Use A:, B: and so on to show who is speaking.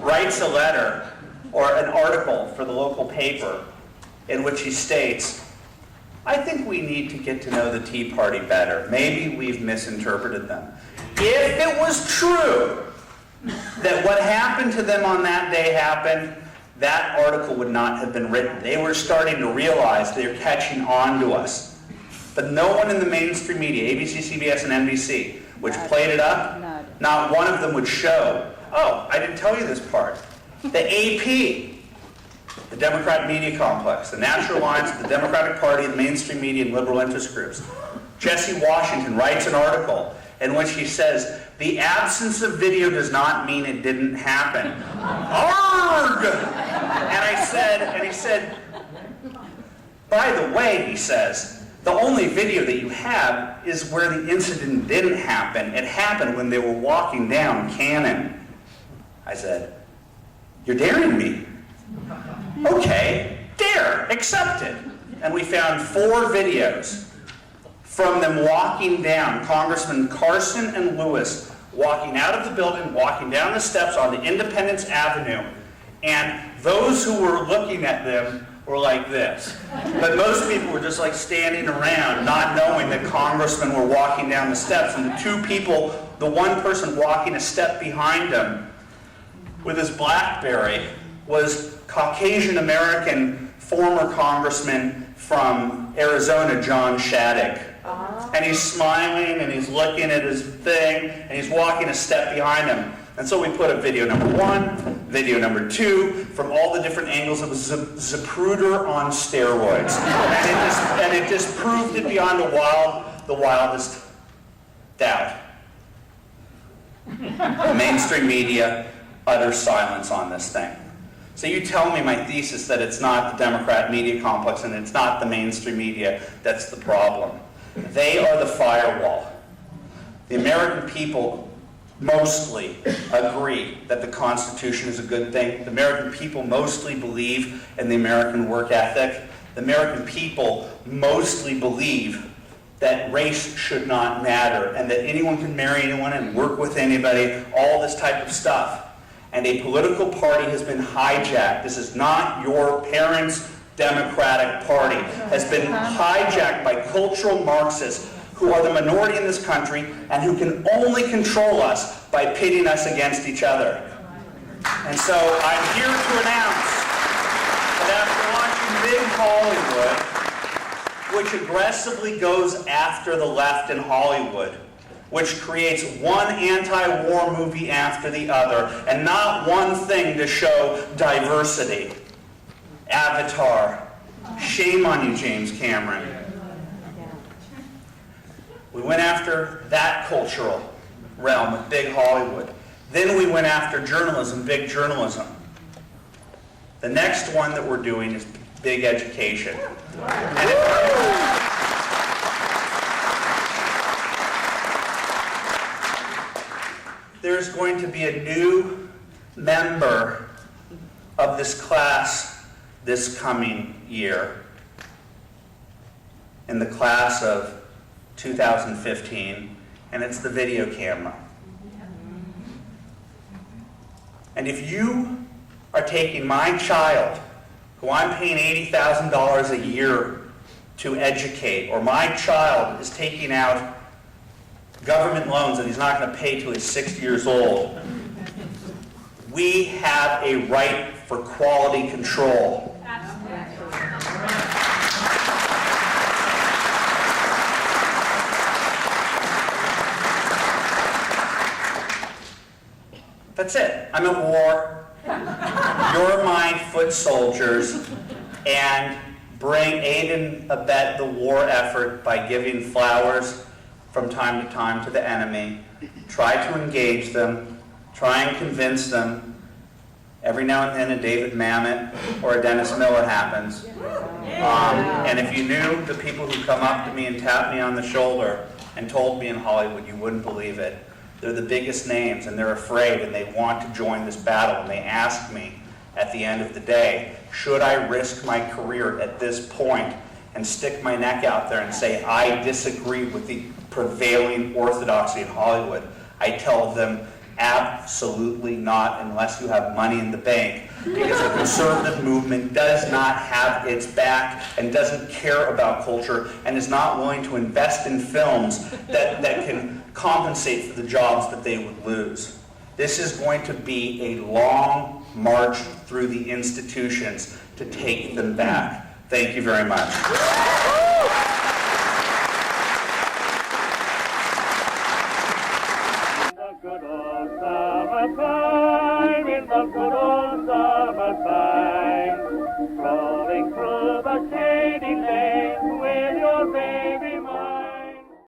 A: writes a letter or an article for the local paper in which he states, I think we need to get to know the Tea Party better. Maybe we've misinterpreted them. If it was true that what happened to them on that day happened, that article would not have been written. They were starting to realize they're catching on to us. But no one in the mainstream media, ABC, CBS, and NBC, which played it up, not one of them would show, oh, I didn't tell you this part. The AP, the Democrat media complex, the National Alliance of the Democratic Party, the mainstream media, and liberal interest groups. Jesse Washington writes an article in which he says, the absence of video does not mean it didn't happen. Arrgh! And he said, by the way, he says, the only video that you have is where the incident didn't happen. It happened when they were walking down Cannon. I said, you're daring me. Okay, dare, accepted. And we found 4 videos from them walking down, Congressman Carson and Lewis, walking out of the building, walking down the steps onto Independence Avenue, and those who were looking at them were like this. But most people were just like standing around, not knowing that congressmen were walking down the steps, and the 2 people, the one person walking a step behind him with his BlackBerry was Caucasian American former congressman from Arizona, John Shattuck. And he's smiling and he's looking at his thing and he's walking a step behind him. And so we put up video number 1, video number 2, from all the different angles of Zapruder on steroids. And it just proved it beyond the wildest doubt. The mainstream media, utter silence on this thing. So you tell me my thesis that it's not the Democrat media complex and it's not the mainstream media that's the problem. They are the firewall. The American people mostly agree that the Constitution is a good thing. The American people mostly believe in the American work ethic. The American people mostly believe that race should not matter and that anyone can marry anyone and work with anybody, all this type of stuff. And a political party has been hijacked. This is not your parents' Democratic Party. Has been hijacked by cultural Marxists who are the minority in this country and who can only control us by pitting us against each other. And so I'm here to announce that after watching Big Hollywood, which aggressively goes after the left in Hollywood, which creates one anti-war movie after the other, and not one thing to show diversity. Avatar. Shame on you, James Cameron. We went after that cultural realm with Big Hollywood. Then we went after journalism, big journalism. The next one that we're doing is big education. And there's going to be a new member of this class this coming year, in the class of 2015, and it's the video camera. And if you are taking my child, who I'm paying $80,000 a year to educate, or my child is taking out government loans that he's not going to pay till he's 60 years old, we have a right for quality control. That's it. I'm at war. You're my foot soldiers, and aid and abet the war effort by giving flowers from time to time to the enemy. Try to engage them. Try and convince them. Every now and then a David Mamet or a Dennis Miller happens. And if you knew the people who come up to me and tap me on the shoulder and told me in Hollywood, you wouldn't believe it. They're the biggest names, and they're afraid, and they want to join this battle. And they ask me at the end of the day, should I risk my career at this point and stick my neck out there and say, I disagree with the prevailing orthodoxy in Hollywood? I tell them, Absolutely not, unless you have money in the bank. Because the conservative movement does not have its back and doesn't care about culture and is not willing to invest in films that can compensate for the jobs that they would lose. This is going to be a long march through the institutions to take them back. Thank you very much.
B: In the good old summertime, in the good